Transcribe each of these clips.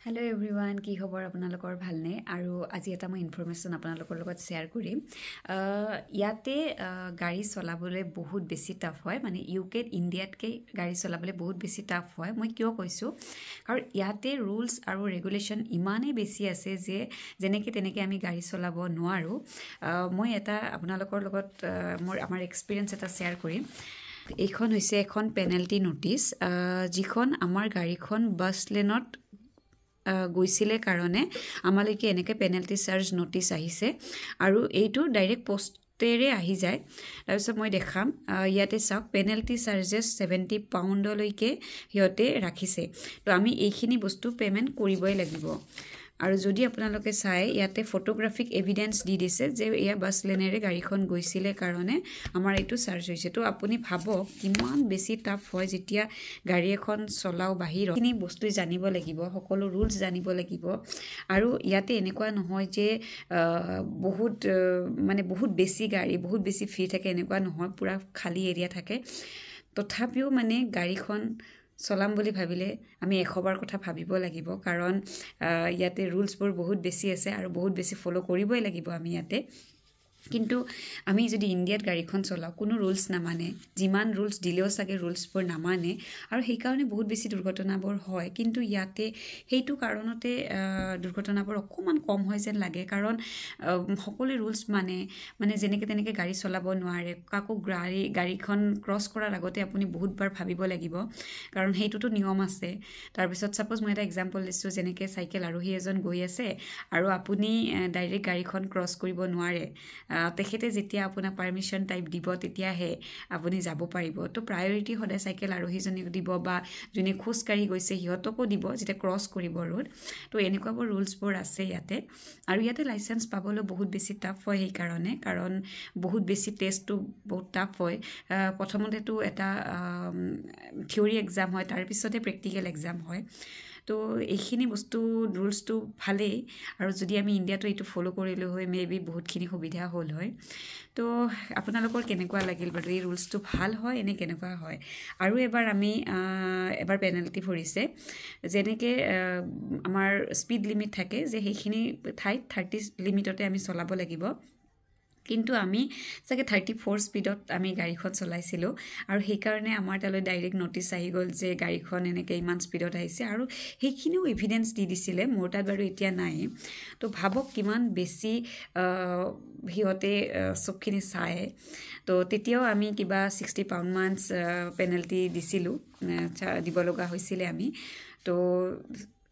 Hello everyone, কি খবৰ আপোনালোকৰ ভালনে আৰু আজি এটা মই ইনফৰমেশন আপোনালোকৰ লগত শেয়াৰ কৰিম ইয়াতে গাড়ী চলাবলৈ বহুত বেছি টাফ হয় মানে ইউকেত ইণ্ডিয়াতকে গাড়ী চলাবলৈ বহুত বেছি টাফ হয় মই কিয় কৈছো কাৰণ ইয়াতে ৰুলছ আৰু ৰেগুলেশন ইমানেই বেছি আছে যে যেনেকে তেনেকে আমি গাড়ী চলাব নোৱাৰো মই এটা আপোনালোকৰ লগত আমাৰ এক্সপেৰিয়েন্স এটা শেয়াৰ কৰিম এইখন হৈছে এখন পেনাল্টি নোটিছ যিখন আমাৰ গাড়ীখন বাছ লেনত গৈছিলে কাৰণে আমালৈকে এনেকে পেনাল্টি চাৰ্জ নোটিছ আহিছে আৰু এইটো ডাইৰেক্ট পোষ্টেৰে আহি যায় তাৰপিছত মই দেখাম ইয়াতে চাওক পেনাল্টি চাৰ্জেছ 70 পাউণ্ডলৈকে হিয়তে ৰাখিছে তো আমি এইখিনি বস্তু পেমেন্ট কৰিবই লাগিব আৰু যদি আপোনালোকে চাই ইয়াতে ফটোগ্ৰাফিক এভিডেন্স দি দিছে যে এয়া বাছ লেনেৰে গাড়ীখন গৈছিলে কাৰণে আমাৰ এইটো চাৰ্জ হৈছে তো আপুনি ভাবক কিমান বেছি টাফ হয় যেতিয়া গাড়ী এখন চলাও বাহিৰত কিনি বস্তু জানিব লাগিব সকলো ৰুলছ জানিব লাগিব আৰু ইয়াতে এনেকুৱা নহয় যে বহুত বেছি গাড়ী বহুত বেছি ফ্ৰী থাকে এনেকুৱা নহয় পুৰা খালী এৰিয়া থাকে তথাপিও মানে গাড়ীখন চলাম বুলি ভাবিলে আমি 100 বাৰ কথা ভাবিব লাগিব কাৰণ ইয়াতে ৰুলছবোৰ বহুত বেছি আছে আৰু বহুত বেছি ফলো কৰিবই লাগিব আমি ইয়াতে কিন্তু আমি যদি ইণ্ডিয়াত গাড়ীখন চলাও কোনো ৰুলছ নামানে যিমান ৰুলছ দিলেও সাগে ৰুলছবোৰ নামানে আৰু সেই কাৰণে বহুত বেছি দুৰ্ঘটনাবোৰ হয় কিন্তু ইয়াতে হেইটো কাৰণতে দুৰ্ঘটনাবোৰ অকমান কম হয় যেন লাগে কাৰণ সকলো ৰুলছ মানে যেনেকে তেনেকে গাড়ী চলাব নোৱাৰে কাকো গাড়ীখন ক্ৰছ কৰাৰ আগতে আপুনি বহুতবাৰ ভাবিব লাগিব কাৰণ হেইটোটো নিয়ম আছে তাৰ পিছত সাপোজ মই এটা এক্সাম্পল দিছো যেনেকে সাইকেল আৰোহী এজন গৈ আছে আৰু আপুনি ডাইৰেক্ট গাড়ীখন ক্ৰছ কৰিব নোৱাৰে তেখেতে যেতিয়া আপোনাৰ পাৰমিশন টাইপ দিব তেতিয়াহে আপুনি যাব পাৰিব তো প্ৰায়োৰিটি হলে সাইকেল আৰোহীজনক দিব বা যোনে খোজকাঢ়ি গৈছে হিয়তকো দিব যেতিয়া ক্ৰছ কৰিব ৰোড তো এনেকুৱাবোৰ ৰুলছবোৰ আছে ইয়াতে আৰু ইয়াতে লাইসেন্স পাবলৈ বহুত বেছি টাফ হয় এই কাৰণে কাৰণ বহুত বেছি টেষ্টটো বহুত টাফ হয় প্ৰথমতেটো এটা থিওৰি এক্সাম হয় তাৰ পিছতে প্ৰেক্টিকেল এক্সাম হয় তো এইখিনি বস্তু ৰুলছটো ভালেই আৰু যদি আমি ইণ্ডিয়াটো এইটো ফলো কৰিলো হয় মেবি বহুতখিনি সুবিধা হ'ল হয় তো আপোনালোকৰ কেনেকুৱা লাগিল বাৰু এই ৰুলছটো ভাল হয় এনে কেনেকুৱা হয় আৰু এবাৰ আমি এবাৰ পেনাল্টি ভৰিছে যেনেকে আমাৰ স্পীড লিমিট থাকে যে সেইখিনি ঠাইত 30 লিমিটতে আমি চলাব লাগিব কিন্তু আমি সাগে 34 স্পিডত আমি গাড়ীখন চলাইছিলো আৰু সেই কাৰণে আমাৰ তালৈ ডাইৰেক্ট নোটিছ আহি গল যে গাড়ীখন এনেকে ইমান স্পিডত আহিছে আৰু সেইখিনিও এভিডেন্স দি দিছিলে মোৰ তাত বাৰু এতিয়া নাই তো ভাবক কিমান বেছি হিয়তে সবখিনি চাই তো তেতিয়াও আমি কিবা 60 পাউণ্ড মান পেনাল্টি দিছিলো দিব লগা হৈছিলে আমি তো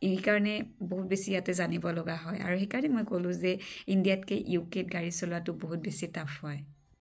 এই কাৰণে বহুত বেছি ইয়াতে জানিব লগা হয় আৰু সেই কাৰণে মই ক'লো যে ইণ্ডিয়াতকে ইউকেত গাড়ী চলোৱাটো বহুত বেছি টাফ হয়